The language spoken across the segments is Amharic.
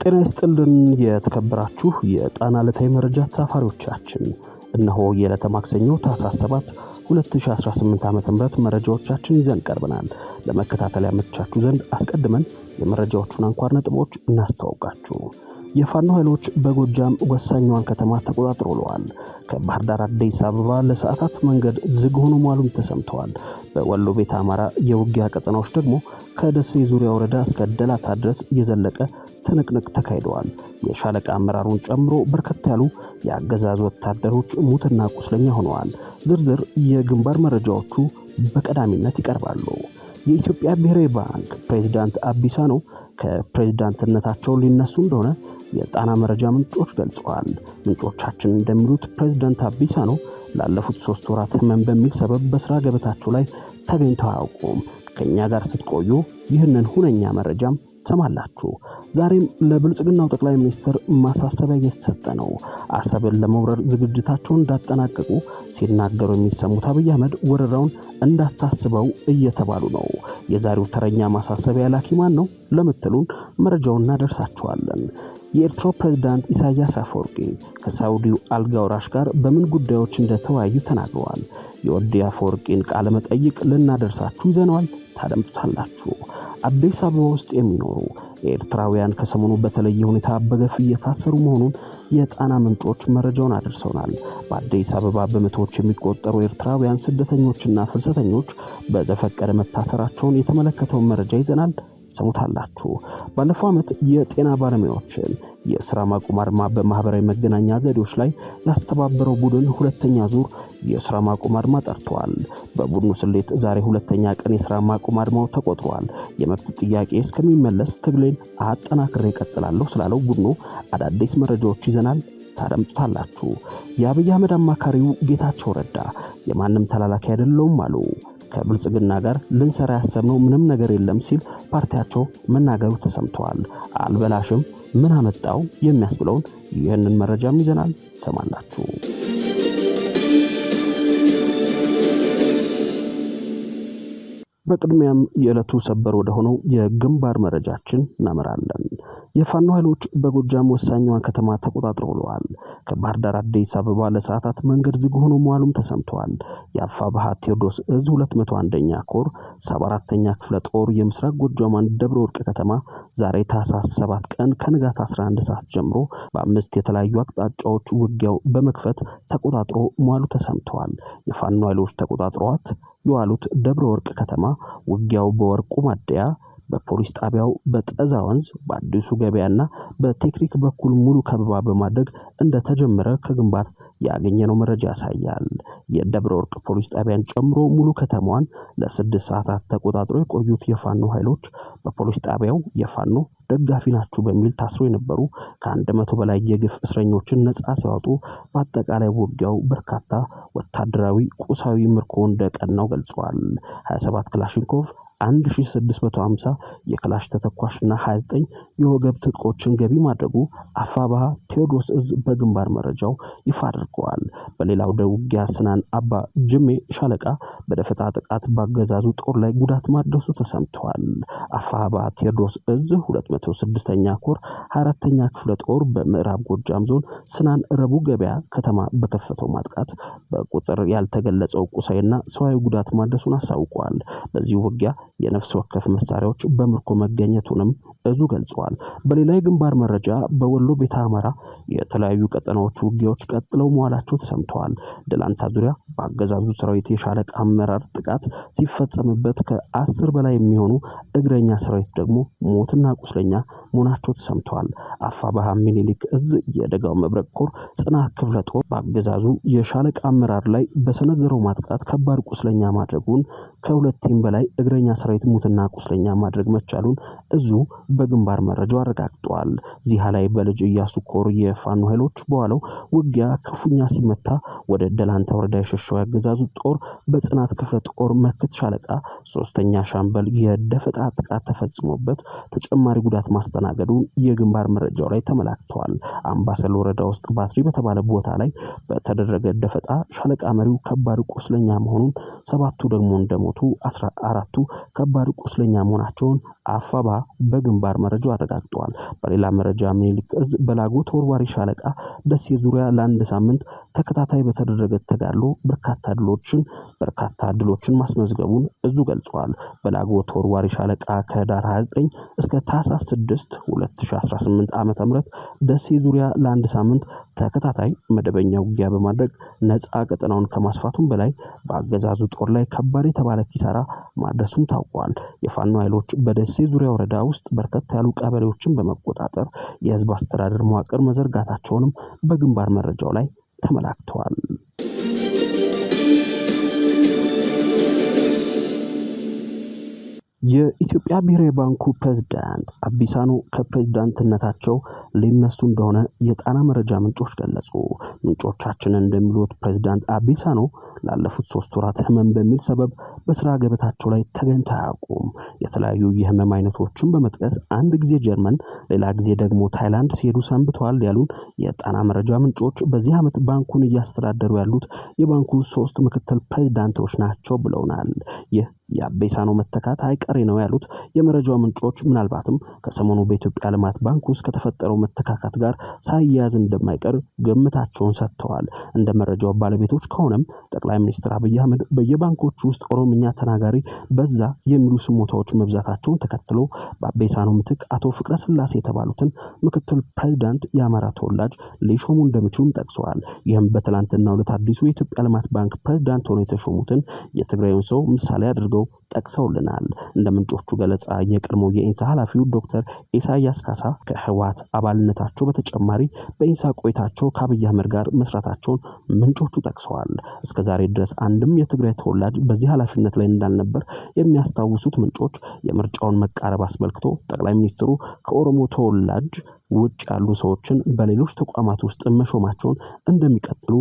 ጤና ይስጥልን የተከበራችሁ የጣና ዕለታዊ መረጃ ተሳፋሪዎቻችን፣ እነሆ የዕለተ ማክሰኞ ታኅሳስ 7 2018 ዓ.ም መረጃዎቻችን ይዘን ቀርበናል። ለመከታተል ያመቻችሁ ዘንድ አስቀድመን የመረጃዎቹን አንኳር ነጥቦች እናስተዋውቃችሁ። የፋኖ ኃይሎች በጎጃም ወሳኛዋን ከተማ ተቆጣጥረው ውለዋል። ከባህር ዳር አዲስ አበባ ለሰዓታት መንገድ ዝግ ሆኖ መዋሉም ተሰምቷል። በወሎ ቤተ አማራ የውጊያ ቀጠናዎች ደግሞ ከደሴ ዙሪያ ወረዳ እስከ ደላታ ድረስ የዘለቀ ትንቅንቅ ተካሂደዋል። የሻለቃ አመራሩን ጨምሮ በርከት ያሉ የአገዛዙ ወታደሮች ሙትና ቁስለኛ ሆነዋል። ዝርዝር የግንባር መረጃዎቹ በቀዳሚነት ይቀርባሉ። የኢትዮጵያ ብሔራዊ ባንክ ፕሬዝዳንት አቢሳኖ ከፕሬዝዳንትነታቸው ሊነሱ እንደሆነ የጣና መረጃ ምንጮች ገልጸዋል። ምንጮቻችን እንደሚሉት ፕሬዝዳንት አቢሳኖ ላለፉት 3 ወራት ህመም በሚል ሰበብ በስራ ገበታቸው ላይ ተገኝተው አያውቁም። ከኛ ጋር ስትቆዩ ይህንን ሁነኛ መረጃም ሰማላችሁ። ዛሬም ለብልጽግናው ጠቅላይ ሚኒስትር ማሳሰቢያ እየተሰጠ ነው። አሰብን ለመውረር ዝግጅታቸውን እንዳጠናቀቁ ሲናገሩ የሚሰሙት አብይ አህመድ ወረራውን እንዳታስበው እየተባሉ ነው። የዛሬው ተረኛ ማሳሰቢያ ላኪ ማን ነው ለምትሉን መረጃውን እናደርሳችኋለን። የኤርትራው ፕሬዝዳንት ኢሳያስ አፈወርቂ ከሳውዲው አልጋ ወራሽ ጋር በምን ጉዳዮች እንደተወያዩ ተናግረዋል። የወዲ አፈወርቂን ቃለ መጠይቅ ልናደርሳችሁ ይዘነዋል፣ ታደምጡታላችሁ። አዲስ አበባ ውስጥ የሚኖሩ ኤርትራውያን ከሰሞኑ በተለየ ሁኔታ በገፍ እየታሰሩ መሆኑን የጣና ምንጮች መረጃውን አድርሰውናል። በአዲስ አበባ በመቶዎች የሚቆጠሩ ኤርትራውያን ስደተኞችና ፍልሰተኞች በዘፈቀደ መታሰራቸውን የተመለከተውን መረጃ ይዘናል፣ ሰሙታላችሁ። ባለፈው ዓመት የጤና ባለሙያዎችን የሥራ ማቆም አድማ በማህበራዊ መገናኛ ዘዴዎች ላይ ያስተባበረው ቡድን ሁለተኛ ዙር የሥራ ማቆም አድማ ጠርቷል። በቡድኑ ስሌት ዛሬ ሁለተኛ ቀን የሥራ ማቆም አድማው ተቆጥሯል። የመብት ጥያቄ እስከሚመለስ ትግሌን አጠናክሬ እቀጥላለሁ ስላለው ቡድኑ አዳዲስ መረጃዎች ይዘናል፣ ታደምጡታላችሁ። የአብይ አህመድ አማካሪው ጌታቸው ረዳ የማንም ተላላኪ አይደለውም አሉ። ከብልጽግና ጋር ልንሰራ ያሰብነው ምንም ነገር የለም ሲል ፓርቲያቸው መናገሩ ተሰምቷል። አልበላሽም ምን አመጣው የሚያስብለውን ይህንን መረጃም ይዘናል፣ ሰማላችሁ። በቅድሚያም የዕለቱ ሰበር ወደ ሆነው የግንባር መረጃችን እናመራለን። የፋኖ ኃይሎች በጎጃም ወሳኛዋን ከተማ ተቆጣጥረው ውለዋል። ከባህር ዳር አዲስ አበባ ለሰዓታት መንገድ ዝግ ሆኖ መዋሉም ተሰምቷል። የአፋብኃ ቴዎድሮስ እዝ 201ኛ ኮር 74ኛ ክፍለ ጦር የምስራቅ ጎጃም ደብረ ወርቅ ከተማ ዛሬ ታኅሳስ 7 ቀን ከንጋት 11 ሰዓት ጀምሮ በአምስት የተለያዩ አቅጣጫዎች ውጊያው በመክፈት ተቆጣጥሮ መዋሉ ተሰምቷል። የፋኖ ኃይሎች ተቆጣጥረዋት የዋሉት ደብረ ወርቅ ከተማ ውጊያው በወርቁ ማደያ፣ በፖሊስ ጣቢያው፣ በጠዛ ወንዝ፣ በአዲሱ ገበያና በቴክኒክ በኩል ሙሉ ከበባ በማድረግ እንደተጀመረ ከግንባር ያገኘነው መረጃ ያሳያል። የደብረ ወርቅ ፖሊስ ጣቢያን ጨምሮ ሙሉ ከተማዋን ለ6 ሰዓታት ተቆጣጥሮ የቆዩት የፋኖ ኃይሎች በፖሊስ ጣቢያው የፋኖ ደጋፊ ናችሁ በሚል ታስሮ የነበሩ ከ100 በላይ የግፍ እስረኞችን ነጻ ሲያወጡ በአጠቃላይ ውጊያው በርካታ ወታደራዊ ቁሳዊ ምርኮ እንደቀናው ገልጿል። 27 ክላሽንኮቭ፣ 1650 የክላሽ ተተኳሽና 29 የወገብ ትጥቆችን ገቢ ማድረጉ አፋብኃ ቴዎድሮስ እዝ በግንባር መረጃው ይፋ አድርጓል። በሌላው ውጊያ ስናን አባ ጅሜ ሻለቃ በደፈጣ ጥቃት ባገዛዙ ጦር ላይ ጉዳት ማድረሱ ተሰምቷል። አፋብኃ ቴዎድሮስ እዝ 206ኛ ኮር 24ኛ ክፍለ ጦር በምዕራብ ጎጃም ዞን ስናን ረቡ ገበያ ከተማ በከፈተው ማጥቃት በቁጥር ያልተገለጸው ቁሳይና ሰዋዊ ጉዳት ማድረሱን አሳውቋል። በዚህ ውጊያ የነፍስ ወከፍ መሳሪያዎች በምርኮ መገኘቱንም እዙ ገልጿል። በሌላ የግንባር መረጃ በወሎ ቤተ አማራ የተለያዩ ቀጠናዎች ውጊያዎች ቀጥለው መዋላቸው ተሰምተዋል። ደላንታ ዙሪያ በአገዛዙ ሰራዊት የሻለቃ አመራር ጥቃት ሲፈጸምበት ከ10 በላይ የሚሆኑ እግረኛ ሰራዊት ደግሞ ሞትና ቁስለኛ መሆናቸው ተሰምተዋል። አፋብኃ ሚኒሊክ እዝ የደጋው መብረቅ ኮር ጽናት ክፍለ ጦር በአገዛዙ የሻለቃ አመራር ላይ በሰነዘረው ማጥቃት ከባድ ቁስለኛ ማድረጉን ከ2 በላይ እግረኛ ሰራዊት ሙትና ቁስለኛ ማድረግ መቻሉን እዙ በግንባር መረጃው አረጋግጧል። ዚያ ላይ በልጅ ኢያሱ ኮር የፋኖ ኃይሎች በኋላው ውጊያ ክፉኛ ሲመታ ወደ ደላንታ ወረዳ የሸሸው ያገዛዙ ጦር በጽናት ክፍለ ጦር መክት ሻለቃ 3ኛ ሻምበል የደፈጣ ጥቃት ተፈጽሞበት ተጨማሪ ጉዳት ማስተናገዱን የግንባር መረጃው ላይ ተመላክቷል። አምባሰል ወረዳ ውስጥ ባትሪ በተባለ ቦታ ላይ በተደረገ ደፈጣ ሻለቃ መሪው ከባድ ቁስለኛ መሆኑን 7ቱ ደግሞ እንደሞቱ ከሞቱ 14ቱ ከባድ ቁስለኛ መሆናቸውን አፋባ በግንባር መረጃው አረጋግጧል። በሌላ መረጃ ምኒልክ እዝ በላጎ ተወርዋሪ ሻለቃ ደሴ ዙሪያ ለአንድ ሳምንት ተከታታይ በተደረገ ተጋድሎ በርካታ ድሎችን ማስመዝገቡን እዙ ገልጿል። በላጎ ተወርዋሪ ሻለቃ ከህዳር 29 እስከ ታህሳስ 6 2018 ዓ.ም ደሴ ዙሪያ ለአንድ ሳምንት ተከታታይ መደበኛ ውጊያ በማድረግ ነፃ ቀጠናውን ከማስፋቱም በላይ በአገዛዙ ጦር ላይ ከባድ የተባለ ኪሳራ ማድረሱም ታውቋል። የፋኖ ኃይሎች በደሴ ዙሪያ ወረዳ ውስጥ በርከት ያሉ ቀበሌዎችን በመቆጣጠር የህዝብ አስተዳደር መዋቅር መዘርጋታቸውንም በግንባር መረጃው ላይ ተመላክቷል። የኢትዮጵያ ብሔራዊ ባንኩ ፕሬዝዳንት አቢሳኖ ከፕሬዝዳንትነታቸው ሊነሱ እንደሆነ የጣና መረጃ ምንጮች ገለጹ። ምንጮቻችን እንደሚሉት ፕሬዝዳንት አቢሳኖ ላለፉት 3 ወራት ህመም በሚል ሰበብ በስራ ገበታቸው ላይ ተገኝተው አያውቁም። የተለያዩ የህመም አይነቶችን በመጥቀስ አንድ ጊዜ ጀርመን፣ ሌላ ጊዜ ደግሞ ታይላንድ ሲሄዱ ሰንብተዋል ያሉን የጣና መረጃ ምንጮች በዚህ ዓመት ባንኩን እያስተዳደሩ ያሉት የባንኩ 3 ምክትል ፕሬዝዳንቶች ናቸው ብለውናል። ይህ የአቢሳኖ መተካት አይቀሬ ነው ያሉት የመረጃው ምንጮች ምናልባትም ከሰሞኑ በኢትዮጵያ ልማት ባንክ ውስጥ ከተፈጠረው መተካካት ጋር ሳይያዝ እንደማይቀር ግምታቸውን ሰጥተዋል። እንደ መረጃው ባለቤቶች ከሆነም ጠቅላይ ሚኒስትር አብይ አህመድ በየባንኮቹ ውስጥ ኦሮምኛ ተናጋሪ በዛ የሚሉ ስሞታዎች መብዛታቸውን ተከትሎ በአቢሳኖ ምትክ አቶ ፍቅረ ስላሴ የተባሉትን ምክትል ፕሬዝዳንት የአማራ ተወላጅ ሊሾሙ እንደሚችሉም ጠቅሰዋል። ይህም በትላንትናው ዕለት አዲሱ የኢትዮጵያ ልማት ባንክ ፕሬዝዳንት ሆነው የተሾሙትን የትግራዩን ሰው ምሳሌ አድርገው ጠቅሰውልናል። እንደ ምንጮቹ ገለጻ የቀድሞው የኢንሳ ኃላፊው ዶክተር ኢሳያስ ካሳ ከህወሓት አባልነታቸው በተጨማሪ በኢንሳ ቆይታቸው ከአብይ አህመድ ጋር መስራታቸውን ምንጮቹ ጠቅሰዋል። እስከዛሬ ድረስ አንድም የትግራይ ተወላጅ በዚህ ኃላፊነት ላይ እንዳልነበር የሚያስታውሱት ምንጮች የምርጫውን መቃረብ አስመልክቶ ጠቅላይ ሚኒስትሩ ከኦሮሞ ተወላጅ ውጭ ያሉ ሰዎችን በሌሎች ተቋማት ውስጥ መሾማቸውን እንደሚቀጥሉ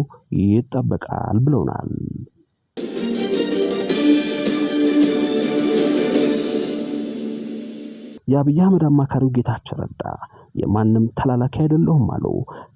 ይጠበቃል ብለውናል። የአብይ አህመድ አማካሪው ጌታቸው ረዳ የማንም ተላላኪ አይደለሁም አሉ።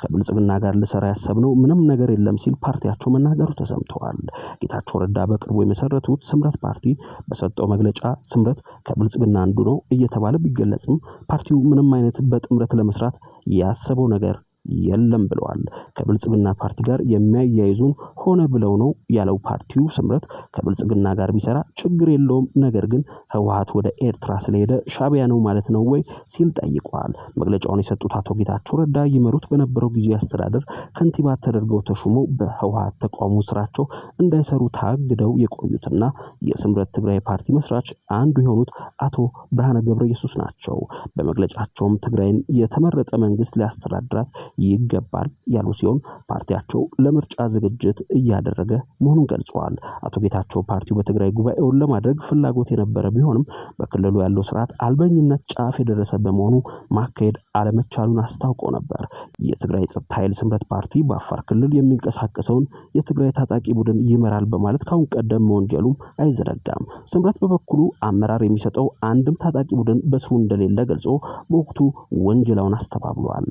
ከብልጽግና ጋር ልሰራ ያሰብነው ምንም ነገር የለም ሲል ፓርቲያቸው መናገሩ ተሰምቷል። ጌታቸው ረዳ በቅርቡ የመሰረቱት ስምረት ፓርቲ በሰጠው መግለጫ ስምረት ከብልጽግና አንዱ ነው እየተባለ ቢገለጽም ፓርቲው ምንም አይነት በጥምረት ለመስራት ያሰበው ነገር የለም ብለዋል። ከብልጽግና ፓርቲ ጋር የሚያያይዙን ሆነ ብለው ነው ያለው ፓርቲው ስምረት ከብልጽግና ጋር ቢሰራ ችግር የለውም፣ ነገር ግን ህወሓት ወደ ኤርትራ ስለሄደ ሻቢያ ነው ማለት ነው ወይ ሲል ጠይቋል። መግለጫውን የሰጡት አቶ ጌታቸው ረዳ ይመሩት በነበረው ጊዜ አስተዳደር ከንቲባ ተደርገው ተሹመው በህወሓት ተቋሙ ስራቸው እንዳይሰሩ ታግደው የቆዩትና የስምረት ትግራይ ፓርቲ መስራች አንዱ የሆኑት አቶ ብርሃነ ገብረ ኢየሱስ ናቸው። በመግለጫቸውም ትግራይን የተመረጠ መንግስት ሊያስተዳድራት ይገባል ያሉ ሲሆን ፓርቲያቸው ለምርጫ ዝግጅት እያደረገ መሆኑን ገልጸዋል። አቶ ጌታቸው ፓርቲው በትግራይ ጉባኤውን ለማድረግ ፍላጎት የነበረ ቢሆንም በክልሉ ያለው ስርዓት አልበኝነት ጫፍ የደረሰ በመሆኑ ማካሄድ አለመቻሉን አስታውቀው ነበር። የትግራይ ጸጥታ ኃይል ስምረት ፓርቲ በአፋር ክልል የሚንቀሳቀሰውን የትግራይ ታጣቂ ቡድን ይመራል በማለት ካሁን ቀደም መወንጀሉም አይዘነጋም። ስምረት በበኩሉ አመራር የሚሰጠው አንድም ታጣቂ ቡድን በስሩ እንደሌለ ገልጾ በወቅቱ ወንጀላውን አስተባብሏል።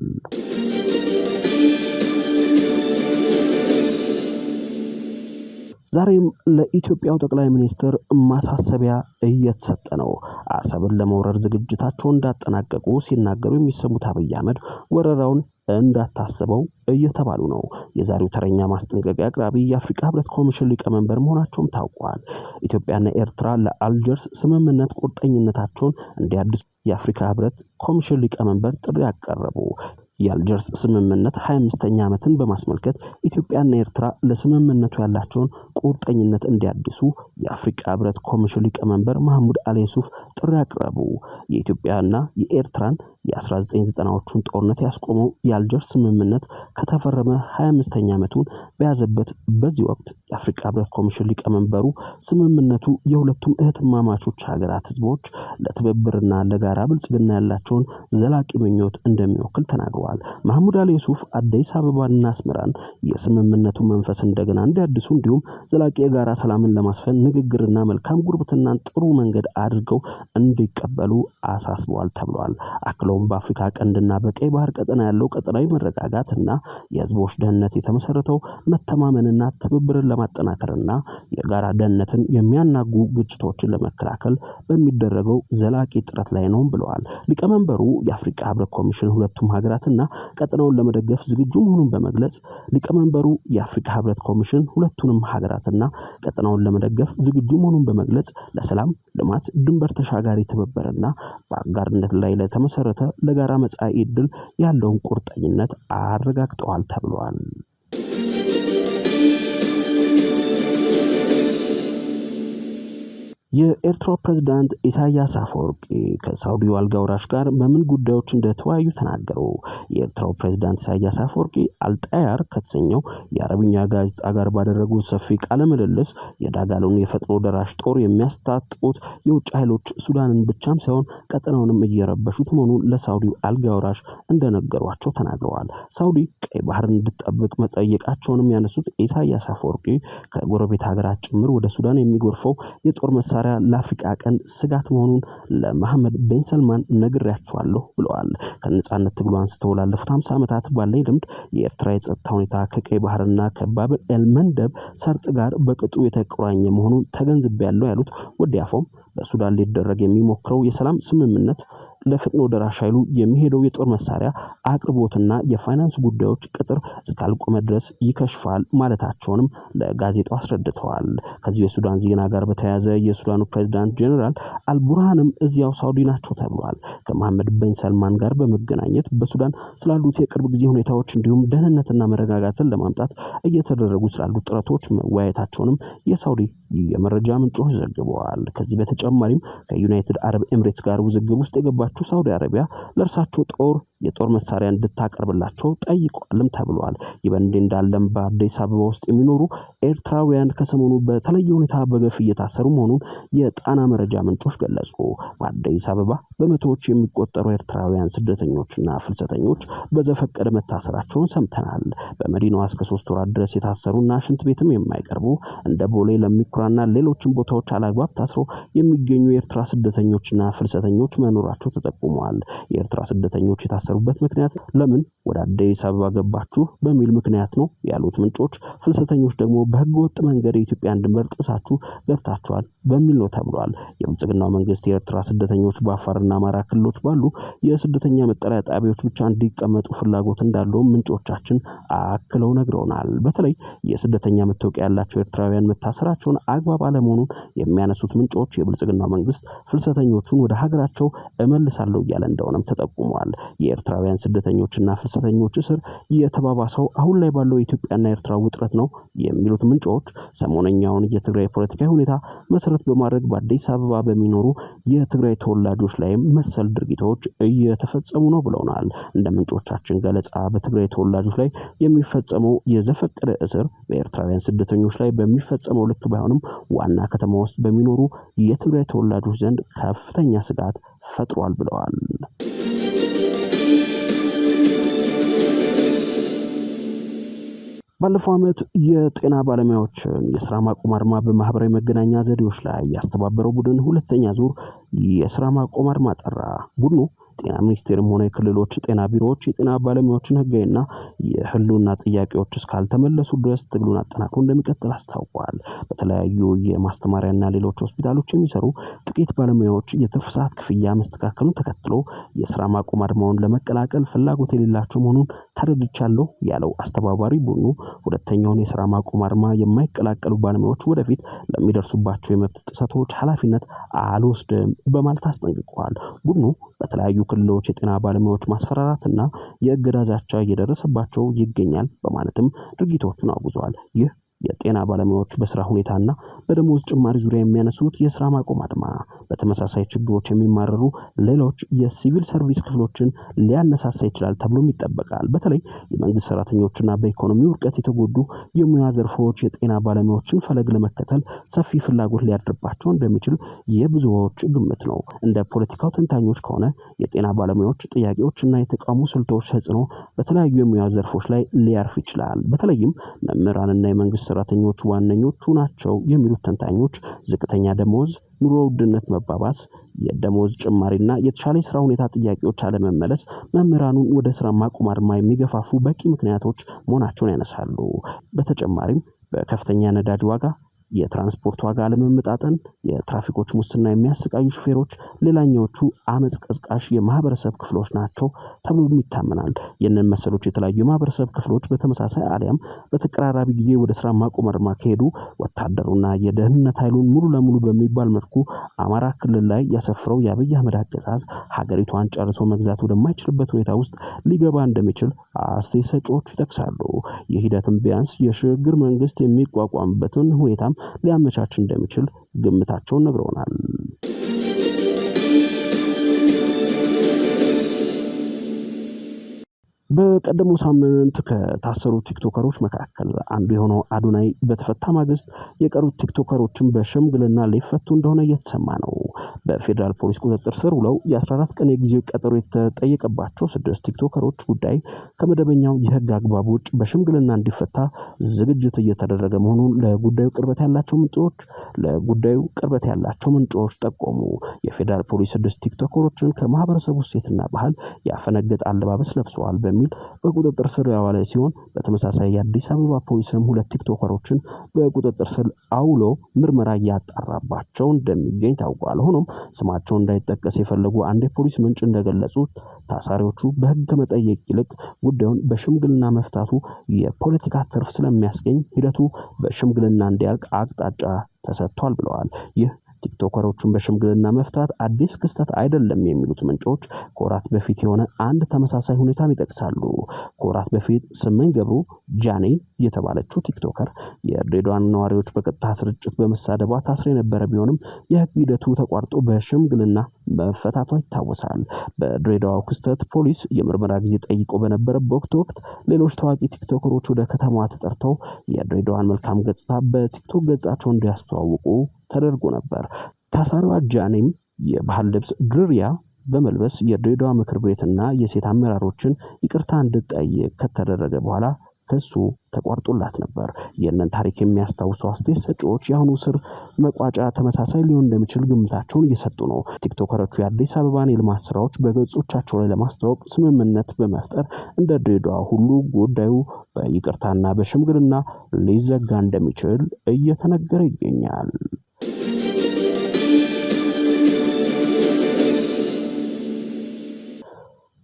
ዛሬም ለኢትዮጵያው ጠቅላይ ሚኒስትር ማሳሰቢያ እየተሰጠ ነው። አሰብን ለመውረር ዝግጅታቸውን እንዳጠናቀቁ ሲናገሩ የሚሰሙት አብይ አህመድ ወረራውን እንዳታስበው እየተባሉ ነው። የዛሬው ተረኛ ማስጠንቀቂያ አቅራቢ የአፍሪካ ህብረት ኮሚሽን ሊቀመንበር መሆናቸውም ታውቋል። ኢትዮጵያና ኤርትራ ለአልጀርስ ስምምነት ቁርጠኝነታቸውን እንዲያድሱ የአፍሪካ ህብረት ኮሚሽን ሊቀመንበር ጥሪ ያቀረቡ። የአልጀርስ ስምምነት 25ኛ ዓመትን በማስመልከት ኢትዮጵያና ኤርትራ ለስምምነቱ ያላቸውን ቁርጠኝነት እንዲያድሱ የአፍሪካ ህብረት ኮሚሽን ሊቀመንበር መሐሙድ አሊ ዩሱፍ ጥሪ ያቀረቡ። የኢትዮጵያና የኤርትራን የ1990ዎቹን ጦርነት ያስቆመው የአልጀርስ ስምምነት ከተፈረመ 25ኛ ዓመቱን በያዘበት በዚህ ወቅት የአፍሪካ ህብረት ኮሚሽን ሊቀመንበሩ ስምምነቱ የሁለቱም እህትማማቾች ሀገራት ህዝቦች ለትብብርና ለጋራ ብልጽግና ያላቸውን ዘላቂ ምኞት እንደሚወክል ተናግረዋል። መሐሙድ አሊ ዩሱፍ አዲስ አበባና አስመራን የስምምነቱ መንፈስ እንደገና እንዲያድሱ እንዲሁም ዘላቂ የጋራ ሰላምን ለማስፈን ንግግርና መልካም ጉርብትናን ጥሩ መንገድ አድርገው እንዲቀበሉ አሳስበዋል ተብሏል። አክለውም አክለውም በአፍሪካ ቀንድና በቀይ ባህር ቀጠና ያለው ቀጠናዊ መረጋጋትና የህዝቦች ደህንነት የተመሰረተው መተማመንና ትብብርን ለማጠናከርና የጋራ ደህንነትን የሚያናጉ ግጭቶችን ለመከላከል በሚደረገው ዘላቂ ጥረት ላይ ነው ብለዋል። ሊቀመንበሩ የአፍሪካ ህብረት ኮሚሽን ሁለቱም ሀገራትና ቀጠናውን ለመደገፍ ዝግጁ መሆኑን በመግለጽ ሊቀመንበሩ የአፍሪካ ህብረት ኮሚሽን ሁለቱንም ሀገራትና ቀጠናውን ለመደገፍ ዝግጁ መሆኑን በመግለጽ ለሰላም፣ ልማት፣ ድንበር ተሻጋሪ ትብብርና በአጋርነት ላይ ለተመሰረተ ለጋራ መጻኢ ዕድል ያለውን ቁርጠኝነት አረጋግጠዋል ተብሏል። የኤርትራው ፕሬዝዳንት ኢሳያስ አፈወርቂ ከሳውዲው አልጋ ወራሽ ጋር በምን ጉዳዮች እንደተወያዩ ተናገሩ። የኤርትራው ፕሬዝዳንት ኢሳያስ አፈወርቂ አልጣያር ከተሰኘው የአረብኛ ጋዜጣ ጋር ባደረጉት ሰፊ ቃለ ምልልስ የዳጋሎን የፈጥኖ ደራሽ ጦር የሚያስታጥቁት የውጭ ኃይሎች ሱዳንን ብቻም ሳይሆን ቀጠናውንም እየረበሹት መሆኑን ለሳውዲው አልጋ ወራሽ እንደነገሯቸው ተናግረዋል። ሳውዲ ቀይ ባህርን እንድትጠብቅ መጠየቃቸውንም ያነሱት ኢሳያስ አፈወርቂ ከጎረቤት ሀገራት ጭምር ወደ ሱዳን የሚጎርፈው የጦር መሳሪያ ለአፍሪካ ቀንድ ስጋት መሆኑን ለመሐመድ ቤን ሰልማን ነግሬያቸዋለሁ ብለዋል። ከነጻነት ትግሉ አንስቶ ላለፉት 50 ዓመታት ባለኝ ልምድ የኤርትራ የጸጥታ ሁኔታ ከቀይ ባህርና ከባብ ኤልመንደብ ሰርጥ ጋር በቅጡ የተቆራኘ መሆኑን ተገንዝቤያለሁ ያሉት ወዲያፎም በሱዳን ሊደረግ የሚሞክረው የሰላም ስምምነት ለፈጥኖ ደራሽ ኃይሉ የሚሄደው የጦር መሳሪያ አቅርቦትና የፋይናንስ ጉዳዮች ቅጥር እስካልቆመ ድረስ ይከሽፋል ማለታቸውንም ለጋዜጣው አስረድተዋል። ከዚህ የሱዳን ዜና ጋር በተያያዘ የሱዳኑ ፕሬዝዳንት ጀነራል አልቡርሃንም እዚያው ሳውዲ ናቸው ተብሏል። ከመሐመድ ቤን ሰልማን ጋር በመገናኘት በሱዳን ስላሉት የቅርብ ጊዜ ሁኔታዎች እንዲሁም ደህንነትና መረጋጋትን ለማምጣት እየተደረጉ ስላሉት ጥረቶች መወያየታቸውንም የሳውዲ የመረጃ ምንጮች ዘግበዋል። ከዚህ በተጨማሪም ከዩናይትድ አረብ ኤምሬትስ ጋር ውዝግብ ውስጥ የገባቸው ሳውዲ አረቢያ ለእርሳቸው የጦር መሳሪያ እንድታቀርብላቸው ጠይቀዋልም ተብሏል። ይህ በእንዲህ እንዳለም በአዲስ አበባ ውስጥ የሚኖሩ ኤርትራውያን ከሰሞኑ በተለየ ሁኔታ በገፍ እየታሰሩ መሆኑን የጣና መረጃ ምንጮች ገለጹ። በአዲስ አበባ በመቶዎች የሚቆጠሩ ኤርትራውያን ስደተኞችና ፍልሰተኞች በዘፈቀደ መታሰራቸውን ሰምተናል። በመዲናዋ እስከ 3 ወራት ድረስ የታሰሩና ሽንት ቤትም የማይቀርቡ እንደ ቦሌ ለሚኩራና ሌሎችም ቦታዎች አላግባብ ታስረው የሚገኙ የኤርትራ ስደተኞችና ፍልሰተኞች መኖራቸው ተጠቁመዋል። የኤርትራ ስደተኞች የታሰሩበት ምክንያት ለምን ወደ አዲስ አበባ ገባችሁ በሚል ምክንያት ነው ያሉት ምንጮች፣ ፍልሰተኞች ደግሞ በህገወጥ መንገድ የኢትዮጵያን ድንበር ጥሳችሁ ገብታችኋል በሚል ነው ተብሏል። የብልጽግናው መንግስት የኤርትራ ስደተኞች በአፋርና አማራ ክልሎች ባሉ የስደተኛ መጠለያ ጣቢያዎች ብቻ እንዲቀመጡ ፍላጎት እንዳለው ምንጮቻችን አክለው ነግረውናል። በተለይ የስደተኛ መታወቂያ ያላቸው ኤርትራውያን መታሰራቸውን አግባብ አለመሆኑን የሚያነሱት ምንጮች የብልጽግናው መንግስት ፍልሰተኞቹን ወደ ሀገራቸው እመልሳለሁ እያለ እንደሆነም ተጠቁመዋል። የኤርትራውያን ስደተኞችና ፍልሰተኞች እስር የተባባሰው አሁን ላይ ባለው የኢትዮጵያና ኤርትራ ውጥረት ነው የሚሉት ምንጮች ሰሞነኛውን የትግራይ ፖለቲካዊ ሁኔታ መሰረት በማድረግ በአዲስ አበባ በሚኖሩ የትግራይ ተወላጆች ላይም መሰል ድርጊቶች እየተፈጸሙ ነው ብለውናል። እንደ ምንጮቻችን ገለጻ በትግራይ ተወላጆች ላይ የሚፈጸመው የዘፈቀደ እስር በኤርትራውያን ስደተኞች ላይ በሚፈጸመው ልክ ባይሆንም ዋና ከተማ ውስጥ በሚኖሩ የትግራይ ተወላጆች ዘንድ ከፍተኛ ስጋት ፈጥሯል ብለዋል። ባለፈው ዓመት የጤና ባለሙያዎችን የሥራ ማቆም አድማ በማህበራዊ መገናኛ ዘዴዎች ላይ ያስተባበረው ቡድን ሁለተኛ ዙር የሥራ ማቆም አድማ ጠራ። ቡድኑ ጤና ሚኒስቴርም ሆነ የክልሎች ጤና ቢሮዎች የጤና ባለሙያዎችን ህጋዊና የህልውና ጥያቄዎች እስካልተመለሱ ድረስ ትግሉን አጠናክሮ እንደሚቀጥል አስታውቋል። በተለያዩ የማስተማሪያና ሌሎች ሆስፒታሎች የሚሰሩ ጥቂት ባለሙያዎች የትርፍ ሰዓት ክፍያ መስተካከሉን ተከትሎ የሥራ ማቆም አድማውን ለመቀላቀል ፍላጎት የሌላቸው መሆኑን ተረድቻለሁ ያለው አስተባባሪ ቡድኑ ሁለተኛውን የሥራ ማቆም አድማ የማይቀላቀሉ ባለሙያዎች ወደፊት ለሚደርሱባቸው የመብት ጥሰቶች ኃላፊነት አልወስድም በማለት አስጠንቅቀዋል። ቡድኑ በተለያዩ ክልሎች የጤና ባለሙያዎች ማስፈራራትና የእገዳ ዛቻ እየደረሰባቸው ይገኛል በማለትም ድርጊቶቹን አውግዘዋል። ይህ የጤና ባለሙያዎች በስራ ሁኔታና በደሞዝ ጭማሪ ዙሪያ የሚያነሱት የሥራ ማቆም አድማ በተመሳሳይ ችግሮች የሚማረሩ ሌሎች የሲቪል ሰርቪስ ክፍሎችን ሊያነሳሳ ይችላል ተብሎም ይጠበቃል። በተለይ የመንግስት ሰራተኞችና በኢኮኖሚ ውድቀት የተጎዱ የሙያ ዘርፎች የጤና ባለሙያዎችን ፈለግ ለመከተል ሰፊ ፍላጎት ሊያድርባቸው እንደሚችል የብዙዎች ግምት ነው። እንደ ፖለቲካው ተንታኞች ከሆነ የጤና ባለሙያዎች ጥያቄዎችና የተቃውሞ ስልቶች ተጽዕኖ በተለያዩ የሙያ ዘርፎች ላይ ሊያርፍ ይችላል። በተለይም መምህራንና የመንግስት ሰራተኞች ዋነኞቹ ናቸው የሚሉት ተንታኞች ዝቅተኛ ደሞዝ፣ ኑሮ ውድነት መባባስ፣ የደሞዝ ጭማሪና የተሻለ የሥራ ሁኔታ ጥያቄዎች አለመመለስ መምህራኑን ወደ ሥራ ማቆም አድማ የሚገፋፉ በቂ ምክንያቶች መሆናቸውን ያነሳሉ። በተጨማሪም በከፍተኛ ነዳጅ ዋጋ፣ የትራንስፖርት ዋጋ አለመመጣጠን፣ የትራፊኮች ሙስና የሚያሰቃዩ ሹፌሮች ሌላኛዎቹ አመጽ ቀስቃሽ የማህበረሰብ ክፍሎች ናቸው ተብሎ ይታመናል። የነን መሰሎች የተለያዩ የማህበረሰብ ክፍሎች በተመሳሳይ አሊያም በተቀራራቢ ጊዜ ወደ ስራ ማቆም አድማ ከሄዱ ወታደሩና የደህንነት ኃይሉን ሙሉ ለሙሉ በሚባል መልኩ አማራ ክልል ላይ ያሰፍረው የአብይ አህመድ አገዛዝ ሀገሪቷን ጨርሶ መግዛት ወደማይችልበት ሁኔታ ውስጥ ሊገባ እንደሚችል አስተያየት ሰጪዎች ይጠቅሳሉ። ይህ ሂደትም ቢያንስ የሽግግር መንግስት የሚቋቋምበትን ሁኔታም ሊያመቻች እንደሚችል ግምታቸውን ነግረውናል። በቀደመው ሳምንት ከታሰሩ ቲክቶከሮች መካከል አንዱ የሆነው አዶናይ በተፈታ ማግስት የቀሩት ቲክቶከሮችን በሽምግልና ሊፈቱ እንደሆነ እየተሰማ ነው። በፌዴራል ፖሊስ ቁጥጥር ስር ውለው የ14 ቀን የጊዜ ቀጠሮ የተጠየቀባቸው 6 ቲክቶከሮች ጉዳይ ከመደበኛው የህግ አግባብ ውጭ በሽምግልና እንዲፈታ ዝግጅት እየተደረገ መሆኑን ለጉዳዩ ቅርበት ያላቸው ምንጮች ጠቆሙ። የፌዴራል ፖሊስ 6 ቲክቶከሮችን ከማህበረሰቡ እሴትና ባህል ያፈነገጠ አለባበስ ለብሰዋል በሚል በቁጥጥር ስር ያዋለ ሲሆን በተመሳሳይ የአዲስ አበባ ፖሊስም 2 ቲክቶከሮችን በቁጥጥር ስር አውሎ ምርመራ ያጣራባቸው እንደሚገኝ ታውቋል። ሆኖም ስማቸው እንዳይጠቀስ የፈለጉ አንድ የፖሊስ ምንጭ እንደገለጹት ታሳሪዎቹ በህግ ከመጠየቅ ይልቅ ጉዳዩን በሽምግልና መፍታቱ የፖለቲካ ትርፍ ስለሚያስገኝ ሂደቱ በሽምግልና እንዲያልቅ አቅጣጫ ተሰጥቷል ብለዋል። ይህ ቲክቶከሮቹን በሽምግልና መፍታት አዲስ ክስተት አይደለም የሚሉት ምንጮች ከወራት በፊት የሆነ አንድ ተመሳሳይ ሁኔታን ይጠቅሳሉ። ከወራት በፊት ስመኝ ገብሩ ጃኔ የተባለችው ቲክቶከር የድሬዳዋን ነዋሪዎች በቀጥታ ስርጭት በመሳደቧ ታስራ የነበረ ቢሆንም የህግ ሂደቱ ተቋርጦ በሽምግልና መፈታቷ ይታወሳል። በድሬዳዋው ክስተት ፖሊስ የምርመራ ጊዜ ጠይቆ በነበረበት ወቅት ሌሎች ታዋቂ ቲክቶከሮች ወደ ከተማዋ ተጠርተው የድሬዳዋን መልካም ገጽታ በቲክቶክ ገጻቸው እንዲያስተዋውቁ ተደርጎ ነበር። ታሳሪዋ ጃኔም የባህል ልብስ ድሪያ በመልበስ የድሬዳዋ ምክር ቤትና የሴት አመራሮችን ይቅርታ እንድትጠይቅ ከተደረገ በኋላ ክሱ ተቋርጦላት ነበር። ይህንን ታሪክ የሚያስታውሰው አስተያየት ሰጪዎች የአሁኑ ስር መቋጫ ተመሳሳይ ሊሆን እንደሚችል ግምታቸውን እየሰጡ ነው። ቲክቶከሮቹ የአዲስ አበባን የልማት ስራዎች በገጾቻቸው ላይ ለማስተዋወቅ ስምምነት በመፍጠር እንደ ድሬዳዋ ሁሉ ጉዳዩ በይቅርታና በሽምግልና ሊዘጋ እንደሚችል እየተነገረ ይገኛል።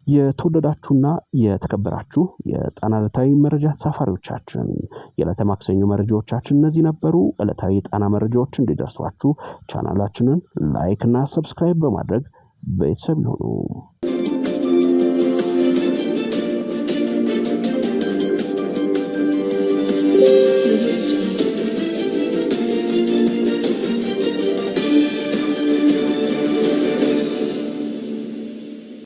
የተወደዳችሁና የተከበራችሁ የጣና ዕለታዊ መረጃ ተሳፋሪዎቻችን የዕለተ ማክሰኞ መረጃዎቻችን እነዚህ ነበሩ። ዕለታዊ የጣና መረጃዎች እንዲደርሷችሁ ቻናላችንን ላይክ እና ሰብስክራይብ በማድረግ ቤተሰብ ይሁኑ።